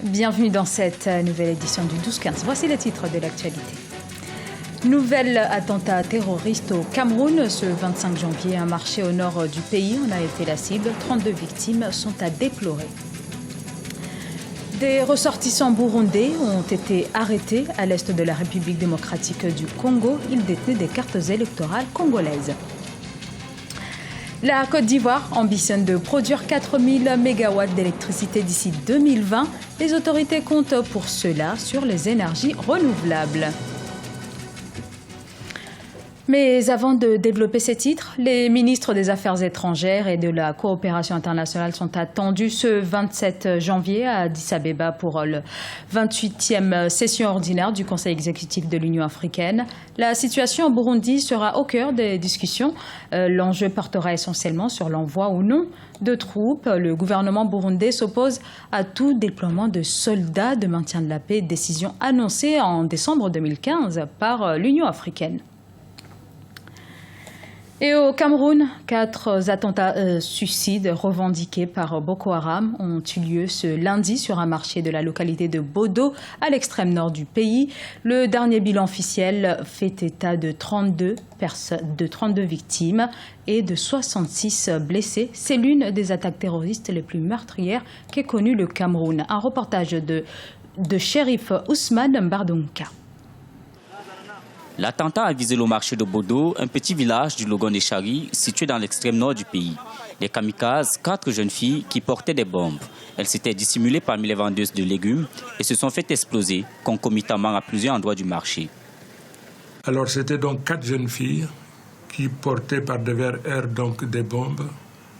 Bienvenue dans cette nouvelle édition du 12-15. Voici les titres de l'actualité. Nouvel attentat terroriste au Cameroun. Ce 25 janvier, un marché au nord du pays en a été la cible. 32 victimes sont à déplorer. Des ressortissants burundais ont été arrêtés à l'est de la République démocratique du Congo. Ils détenaient des cartes électorales congolaises. La Côte d'Ivoire ambitionne de produire 4000 MW d'électricité d'ici 2020. Les autorités comptent pour cela sur les énergies renouvelables. Mais avant de développer ces titres, les ministres des Affaires étrangères et de la coopération internationale sont attendus ce 27 janvier à Addis Abeba pour le 28e session ordinaire du Conseil exécutif de l'Union africaine. La situation au Burundi sera au cœur des discussions. L'enjeu portera essentiellement sur l'envoi ou non de troupes. Le gouvernement burundais s'oppose à tout déploiement de soldats de maintien de la paix, décision annoncée en décembre 2015 par l'Union africaine. Et au Cameroun, 4 attentats suicides revendiqués par Boko Haram ont eu lieu ce lundi sur un marché de la localité de Bodo, à l'extrême nord du pays. Le dernier bilan officiel fait état de 32 victimes et de 66 blessés. C'est l'une des attaques terroristes les plus meurtrières qu'ait connue le Cameroun. Un reportage de Shérif Ousmane Mbardonka. L'attentat a visé le marché de Bodo, un petit village du Logon-Echari, situé dans l'extrême nord du pays. Les kamikazes, 4 jeunes filles qui portaient des bombes. Elles s'étaient dissimulées parmi les vendeuses de légumes et se sont fait exploser concomitamment à plusieurs endroits du marché. Alors c'était donc 4 jeunes filles qui portaient par devers air donc des bombes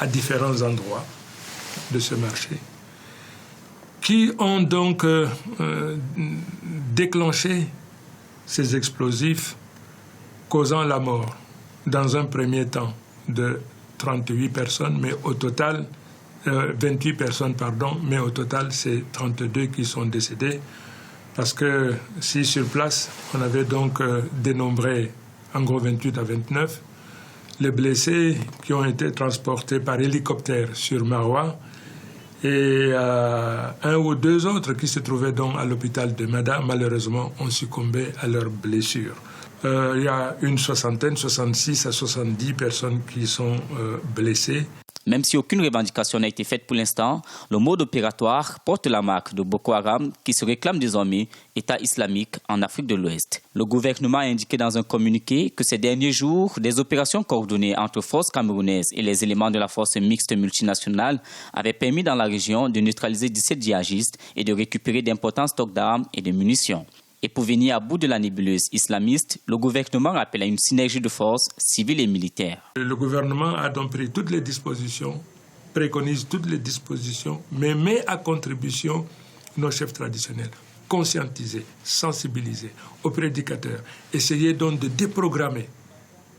à différents endroits de ce marché, qui ont donc déclenché ces explosifs causant la mort, dans un premier temps, de 38 personnes, mais au total, 28 personnes, pardon, mais au total, c'est 32 qui sont décédés. Parce que si sur place, on avait donc dénombré en gros 28 à 29, les blessés qui ont été transportés par hélicoptère sur Maroua, et un ou deux autres qui se trouvaient donc à l'hôpital de Mada, malheureusement, ont succombé à leurs blessures. Il y a une soixantaine, 66 à 70 personnes qui sont blessées. Même si aucune revendication n'a été faite pour l'instant, le mode opératoire porte la marque de Boko Haram qui se réclame désormais État islamique en Afrique de l'Ouest. Le gouvernement a indiqué dans un communiqué que ces derniers jours, des opérations coordonnées entre forces camerounaises et les éléments de la force mixte multinationale avaient permis dans la région de neutraliser 17 djihadistes et de récupérer d'importants stocks d'armes et de munitions. Et pour venir à bout de la nébuleuse islamiste, le gouvernement appelle à une synergie de forces civiles et militaires. Le gouvernement a donc pris toutes les dispositions, préconise toutes les dispositions, mais met à contribution nos chefs traditionnels. Conscientiser, sensibiliser aux prédicateurs, essayer donc de déprogrammer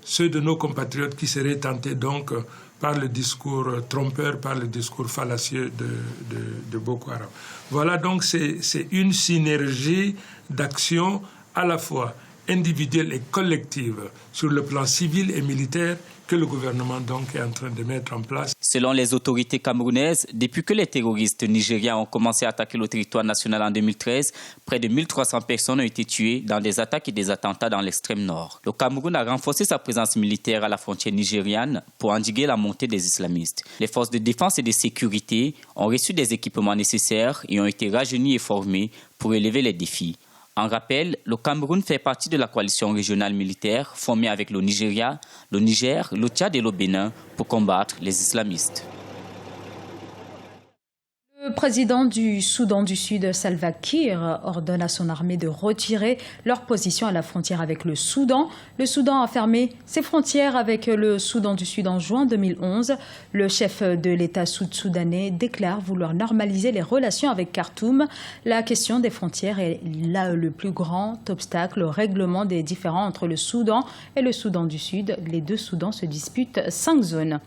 ceux de nos compatriotes qui seraient tentés donc par le discours trompeur, par le discours fallacieux de Boko Haram. Voilà donc c'est une synergie d'action à la fois individuelle et collective sur le plan civil et militaire que le gouvernement donc est en train de mettre en place. Selon les autorités camerounaises, depuis que les terroristes nigérians ont commencé à attaquer le territoire national en 2013, près de 1300 personnes ont été tuées dans des attaques et des attentats dans l'extrême nord. Le Cameroun a renforcé sa présence militaire à la frontière nigériane pour endiguer la montée des islamistes. Les forces de défense et de sécurité ont reçu des équipements nécessaires et ont été rajeunies et formées pour relever les défis. En rappel, le Cameroun fait partie de la coalition régionale militaire formée avec le Nigeria, le Niger, le Tchad et le Bénin pour combattre les islamistes. Le président du Soudan du Sud, Salva Kiir, ordonne à son armée de retirer leur position à la frontière avec le Soudan. Le Soudan a fermé ses frontières avec le Soudan du Sud en juin 2011. Le chef de l'État sud-soudanais déclare vouloir normaliser les relations avec Khartoum. La question des frontières est là le plus grand obstacle au règlement des différends entre le Soudan et le Soudan du Sud. Les deux Soudans se disputent 5 zones.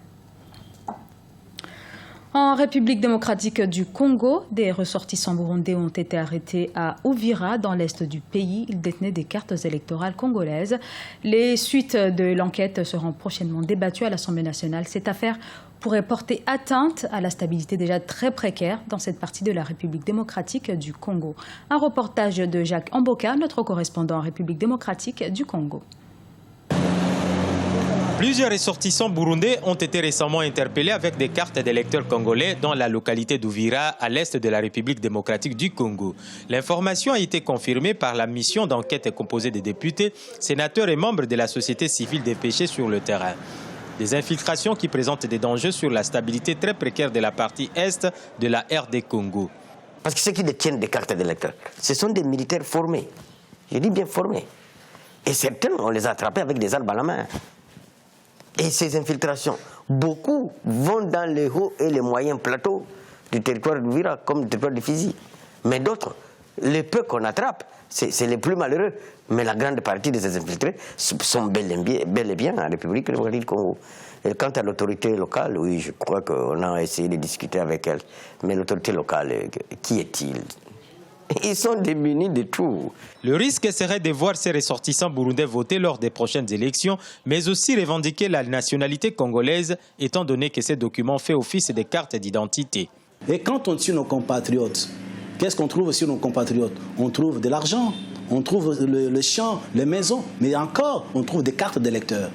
En République démocratique du Congo, des ressortissants burundais ont été arrêtés à Uvira, dans l'est du pays. Ils détenaient des cartes électorales congolaises. Les suites de l'enquête seront prochainement débattues à l'Assemblée nationale. Cette affaire pourrait porter atteinte à la stabilité déjà très précaire dans cette partie de la République démocratique du Congo. Un reportage de Jacques Amboka, notre correspondant en République démocratique du Congo. Plusieurs ressortissants burundais ont été récemment interpellés avec des cartes d'électeurs congolais dans la localité d'Ouvira, à l'est de la République démocratique du Congo. L'information a été confirmée par la mission d'enquête composée des députés, sénateurs et membres de la société civile dépêchés sur le terrain. Des infiltrations qui présentent des dangers sur la stabilité très précaire de la partie est de la RD Congo. Parce que ceux qui détiennent des cartes d'électeurs, ce sont des militaires formés. Je dis bien formés. Et certains, on les a attrapés avec des armes à la main. Et ces infiltrations, beaucoup vont dans les hauts et les moyens plateaux du territoire d'Ouvira, comme du territoire de Fizi. Mais d'autres, les peu qu'on attrape, c'est les plus malheureux. Mais la grande partie de ces infiltrés sont bel et bien en République démocratique du Congo. Et quant à l'autorité locale, oui, je crois qu'on a essayé de discuter avec elle. Mais l'autorité locale, qui est-il ? Ils sont démunis de tout. Le risque serait de voir ces ressortissants burundais voter lors des prochaines élections, mais aussi revendiquer la nationalité congolaise, étant donné que ces documents font office des cartes d'identité. Et quand on tue nos compatriotes, qu'est-ce qu'on trouve sur nos compatriotes? On trouve de l'argent, on trouve le champ, les maisons, mais encore, on trouve des cartes d'électeurs.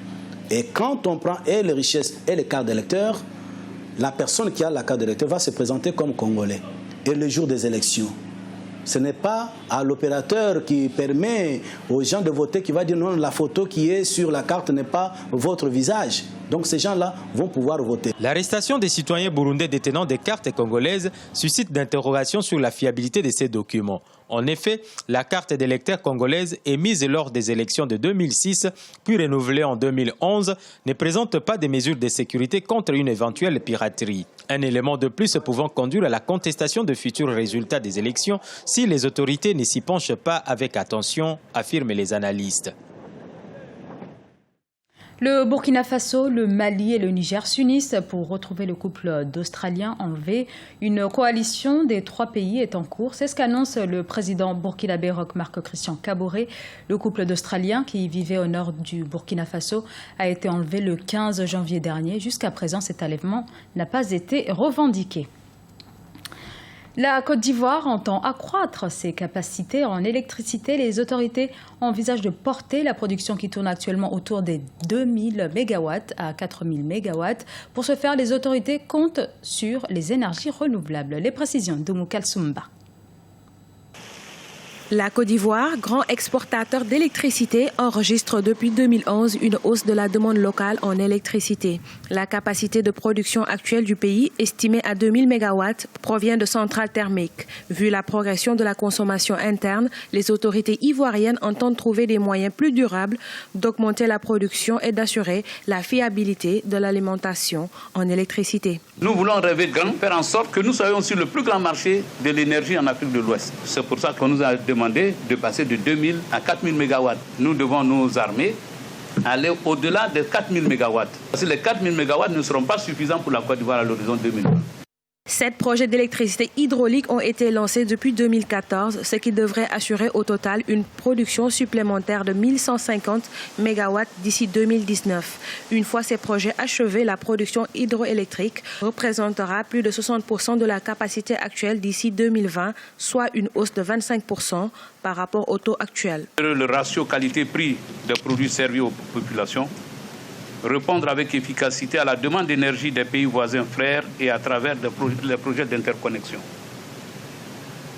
Et quand on prend et les richesses et les cartes d'électeurs, la personne qui a la carte d'électeur va se présenter comme Congolais. Et le jour des élections, ce n'est pas à l'opérateur qui permet aux gens de voter qui va dire non, la photo qui est sur la carte n'est pas votre visage. Donc ces gens-là vont pouvoir voter. L'arrestation des citoyens burundais détenant des cartes congolaises suscite d'interrogations sur la fiabilité de ces documents. En effet, la carte d'électeur congolaise émise lors des élections de 2006, puis renouvelée en 2011, ne présente pas de mesures de sécurité contre une éventuelle piraterie. Un élément de plus pouvant conduire à la contestation de futurs résultats des élections si les autorités ne s'y penchent pas avec attention, affirment les analystes. Le Burkina Faso, le Mali et le Niger s'unissent pour retrouver le couple d'Australiens enlevés. Une coalition des 3 pays est en cours. C'est ce qu'annonce le président burkinabé Roch Marc Christian Kaboré. Le couple d'Australiens qui vivait au nord du Burkina Faso a été enlevé le 15 janvier dernier. Jusqu'à présent, cet enlèvement n'a pas été revendiqué. La Côte d'Ivoire entend accroître ses capacités en électricité. Les autorités envisagent de porter la production qui tourne actuellement autour des 2000 MW à 4000 MW. Pour ce faire, les autorités comptent sur les énergies renouvelables. Les précisions d'Oumou Kalsoumba. La Côte d'Ivoire, grand exportateur d'électricité, enregistre depuis 2011 une hausse de la demande locale en électricité. La capacité de production actuelle du pays, estimée à 2000 MW, provient de centrales thermiques. Vu la progression de la consommation interne, les autorités ivoiriennes entendent trouver des moyens plus durables d'augmenter la production et d'assurer la fiabilité de l'alimentation en électricité. Nous voulons rêver grand, faire en sorte que nous soyons sur le plus grand marché de l'énergie en Afrique de l'Ouest. C'est pour ça qu'on nous a demandé de passer de 2000 à 4000 MW. Nous devons nous armer, aller au-delà des 4000 MW. Parce que les 4000 MW ne seront pas suffisants pour la Côte d'Ivoire à l'horizon 2020. 7 projets d'électricité hydraulique ont été lancés depuis 2014, ce qui devrait assurer au total une production supplémentaire de 1150 MW d'ici 2019. Une fois ces projets achevés, la production hydroélectrique représentera plus de 60% de la capacité actuelle d'ici 2020, soit une hausse de 25% par rapport au taux actuel. Le ratio qualité-prix des produits servis aux populations, répondre avec efficacité à la demande d'énergie des pays voisins frères et à travers les projets d'interconnexion.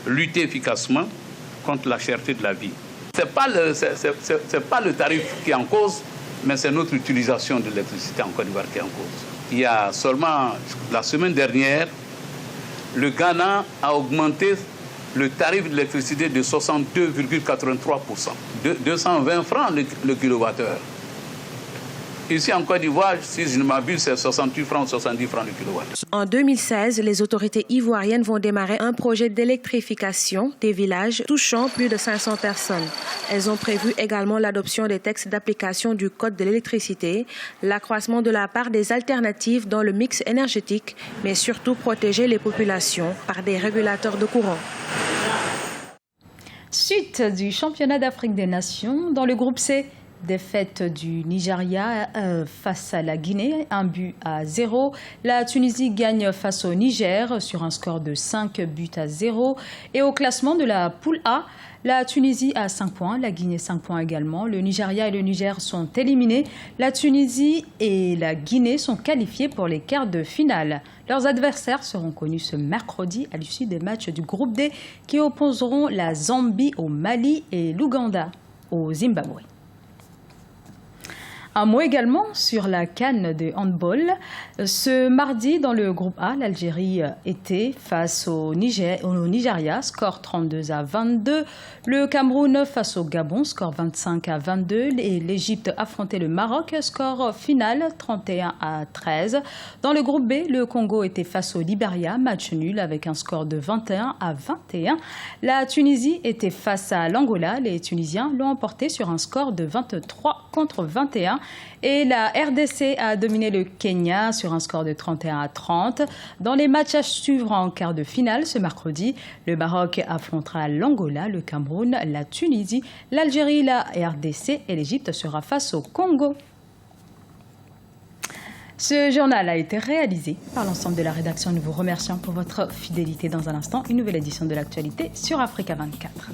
Lutter efficacement contre la cherté de la vie. Ce n'est pas le tarif qui est en cause, mais c'est notre utilisation de l'électricité en Côte d'Ivoire qui est en cause. Il y a seulement la semaine dernière, le Ghana a augmenté le tarif de l'électricité de 62,83%, de 220 francs le kilowattheure. Ici en Côte d'Ivoire, si je ne m'abuse, c'est 68 francs, 70 francs le kilowatt. En 2016, les autorités ivoiriennes vont démarrer un projet d'électrification des villages touchant plus de 500 personnes. Elles ont prévu également l'adoption des textes d'application du Code de l'électricité, l'accroissement de la part des alternatives dans le mix énergétique, mais surtout protéger les populations par des régulateurs de courant. Suite du championnat d'Afrique des Nations, dans le groupe C, Défaite du Nigeria face à la Guinée, 1-0. La Tunisie gagne face au Niger sur un score de 5-0. Et au classement de la poule A, la Tunisie a 5 points, la Guinée 5 points également. Le Nigeria et le Niger sont éliminés. La Tunisie et la Guinée sont qualifiés pour les quarts de finale. Leurs adversaires seront connus ce mercredi à l'issue des matchs du groupe D qui opposeront la Zambie au Mali et l'Ouganda au Zimbabwe. Un mot également sur la CAN de handball. Ce mardi, dans le groupe A, l'Algérie était face au Nigeria, score 32-22. Le Cameroun face au Gabon, score 25-22. Et l'Égypte affrontait le Maroc, score final 31-13. Dans le groupe B, le Congo était face au Libéria, match nul avec un score de 21-21. La Tunisie était face à l'Angola. Les Tunisiens l'ont emporté sur un score de 23-21. Et la RDC a dominé le Kenya sur un score de 31-30. Dans les matchs à suivre en quart de finale ce mercredi, le Maroc affrontera l'Angola, le Cameroun, la Tunisie, l'Algérie, la RDC et l'Égypte sera face au Congo. Ce journal a été réalisé par l'ensemble de la rédaction. Nous vous remercions pour votre fidélité. Dans un instant, une nouvelle édition de l'actualité sur Africa 24.